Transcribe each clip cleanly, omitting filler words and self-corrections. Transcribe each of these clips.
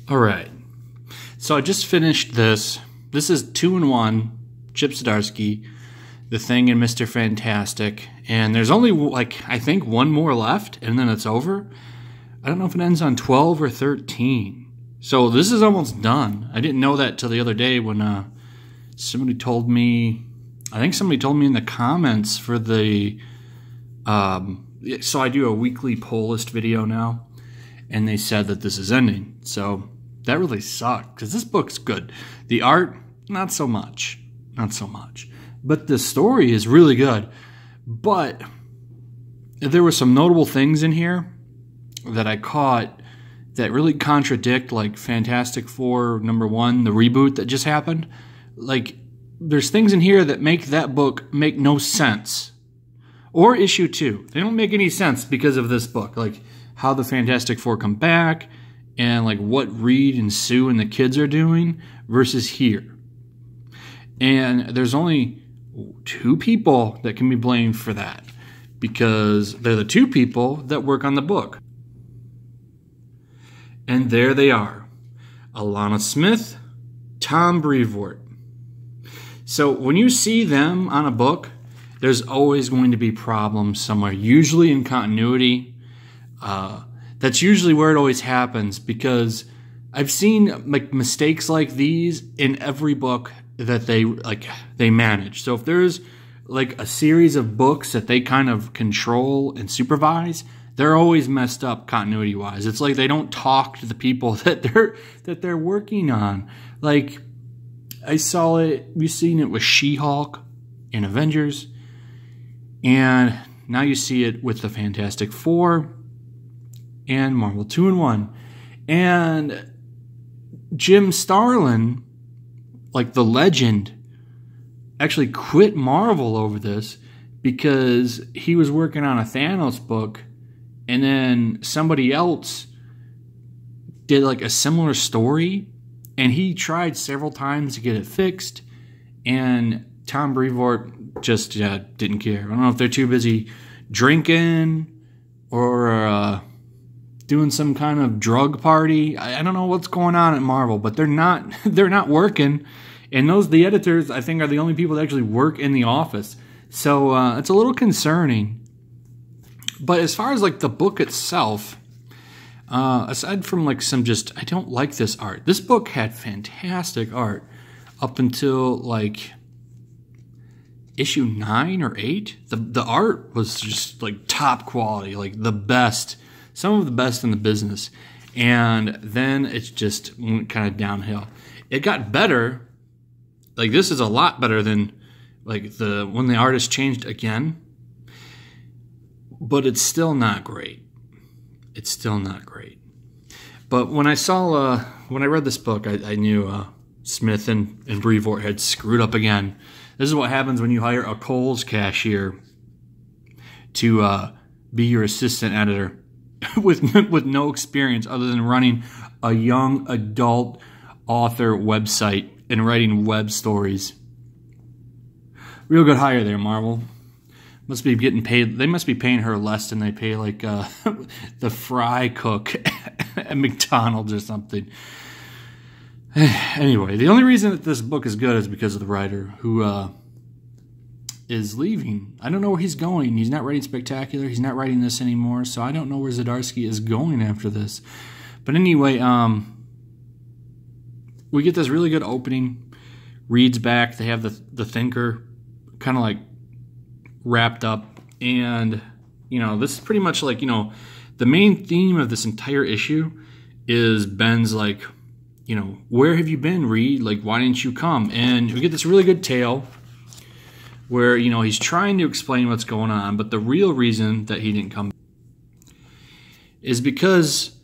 All right. So I just finished this. This is 2-in-1, Chip Zdarsky, The Thing, and Mr. Fantastic. And there's only, like, I think one more left, and then it's over. I don't know if it ends on 12 or 13. So this is almost done. I didn't know that till the other day when somebody told me, I think somebody told me in the comments for the, so I do a weekly poll list video now, and they said that this is ending. So that really sucked, because this book's good. The art, not so much. Not so much. But the story is really good. But there were some notable things in here that I caught that really contradict, like, Fantastic Four #1, the reboot that just happened. Like, there's things in here that make that book make no sense. Or issue 2. They don't make any sense because of this book. Like, how the Fantastic Four come back, and like what Reed and Sue and the kids are doing versus here. And there's only 2 people that can be blamed for that, because they're the 2 people that work on the book. And there they are. Alana Smith, Tom Brevort. So when you see them on a book, there's always going to be problems somewhere, usually in continuity. That's usually where it always happens, because I've seen like mistakes like these in every book that they manage. So if there's like a series of books that they kind of control and supervise, they're always messed up continuity wise. It's like they don't talk to the people that they're working on. Like, I saw it, we've seen it with She-Hulk in Avengers, and now you see it with the Fantastic Four and Marvel 2-in-1. And Jim Starlin, like the legend, actually quit Marvel over this because he was working on a Thanos book, and then somebody else did like a similar story, and he tried several times to get it fixed, and Tom Brevort just didn't care. I don't know if they're too busy drinking or doing some kind of drug party. I don't know what's going on at Marvel, but they're not working. And the editors, I think, are the only people that actually work in the office. So it's a little concerning. But as far as like the book itself, aside from like some I don't like this art. This book had fantastic art up until like issue 9 or 8. The art was just like top quality, like the best. Some of the best in the business. And then it just went kind of downhill. It got better. Like, this is a lot better than like when the artist changed again. But it's still not great. It's still not great. But when I saw, when I read this book, I knew Smith and Brevort had screwed up again. This is what happens when you hire a Kohl's cashier to be your assistant editor. with no experience other than running a young adult author website and writing web stories. Real good hire there, Marvel. Must be getting paid. They must be paying her less than they pay like the fry cook at McDonald's or something. Anyway, the only reason that this book is good is because of the writer, who is leaving. I don't know where he's going. He's not writing Spectacular. He's not writing this anymore, so I don't know where Zdarsky is going after this. But anyway, we get this really good opening. Reed's back. They have the Thinker kind of like wrapped up, and you know, this is pretty much like, you know, the main theme of this entire issue is Ben's like, you know, where have you been, Reed? Like, why didn't you come? And we get this really good tale where, you know, he's trying to explain what's going on, but the real reason that he didn't come is because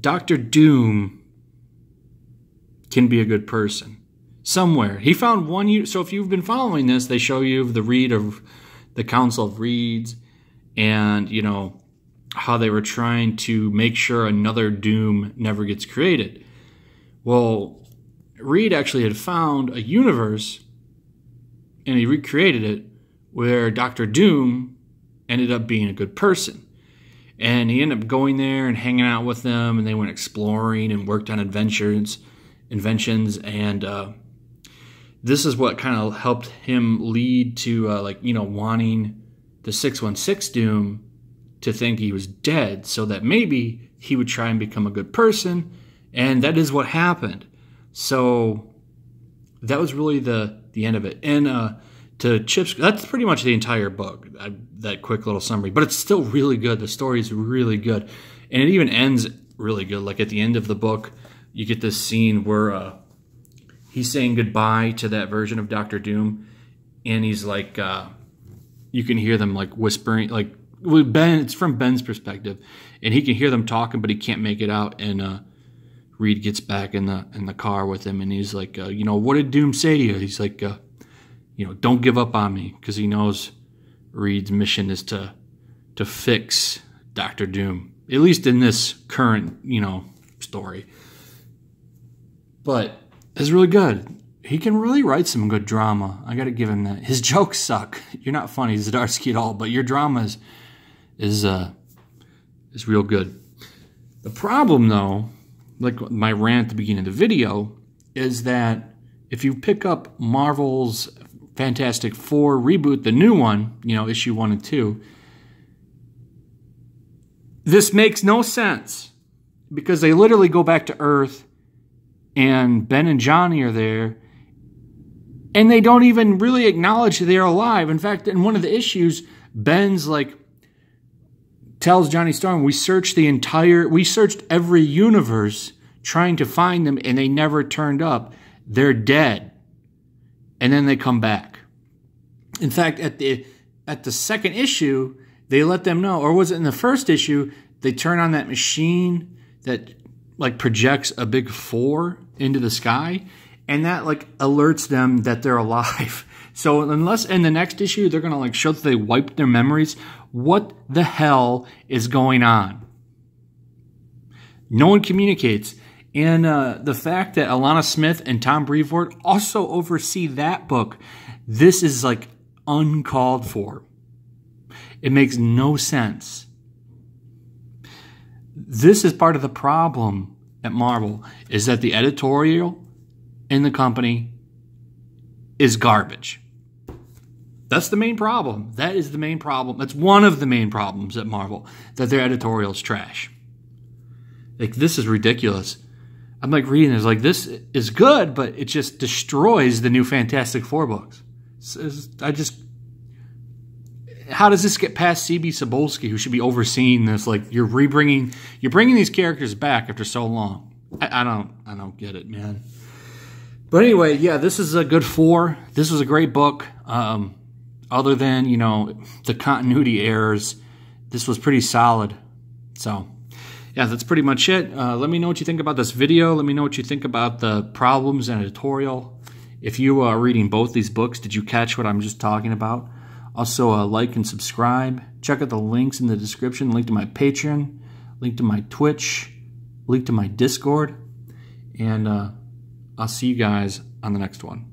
Dr. Doom can be a good person. Somewhere. He found one. So if you've been following this, they show you the read of the Council of Reeds, and, you know, how they were trying to make sure another Doom never gets created. Well, Reed actually had found a universe, and he recreated it, where Dr. Doom ended up being a good person. And he ended up going there and hanging out with them, and they went exploring and worked on inventions. And this is what kind of helped him lead to, wanting the 616 Doom to think he was dead so that maybe he would try and become a good person. And that is what happened. So that was really the end of it. And to Chip's, that's pretty much the entire book, that quick little summary. But it's still really good. The story is really good. And it even ends really good. Like at the end of the book, you get this scene where he's saying goodbye to that version of Dr. Doom. And he's like, you can hear them like whispering, like, Ben, it's from Ben's perspective, and he can hear them talking, but he can't make it out. And Reed gets back in the car with him, and he's like, what did Doom say to you? He's like, don't give up on me, because he knows Reed's mission is to fix Dr. Doom, at least in this current story. But it's really good. He can really write some good drama. I got to give him that. His jokes suck. You're not funny, Zdarsky, at all, but your drama is real good. The problem, though, like my rant at the beginning of the video, is that if you pick up Marvel's Fantastic Four reboot, the new one, issue 1 and 2, this makes no sense, because they literally go back to Earth, and Ben and Johnny are there, and they don't even really acknowledge that they're alive. In fact, in one of the issues, Ben's like, tells Johnny Storm, we searched every universe trying to find them, and they never turned up. They're dead. And then they come back. In fact, at the second issue, they let them know, or was it in the first issue, they turn on that machine that like projects a big 4 into the sky, and that like alerts them that they're alive. So unless in the next issue they're going to like show that they wiped their memories, what the hell is going on? No one communicates. And the fact that Alana Smith and Tom Brevort also oversee that book, this is like uncalled for. It makes no sense. This is part of the problem at Marvel, is that the editorial in the company is garbage. That's the main problem. That is the main problem. That's one of the main problems at Marvel, that their editorial is trash. Like, this is ridiculous. I'm like reading this, like, this is good, but it just destroys the new Fantastic Four books. How does this get past C.B. Cebulski, who should be overseeing this? Like, you're bringing these characters back after so long. I don't get it, man. But anyway, yeah, this is a good 4. This was a great book. Other than, the continuity errors, this was pretty solid. So, yeah, that's pretty much it. Let me know what you think about this video. Let me know what you think about the problems and editorial. If you are reading both these books, did you catch what I'm just talking about? Also, like and subscribe. Check out the links in the description. Link to my Patreon, link to my Twitch, link to my Discord. And I'll see you guys on the next one.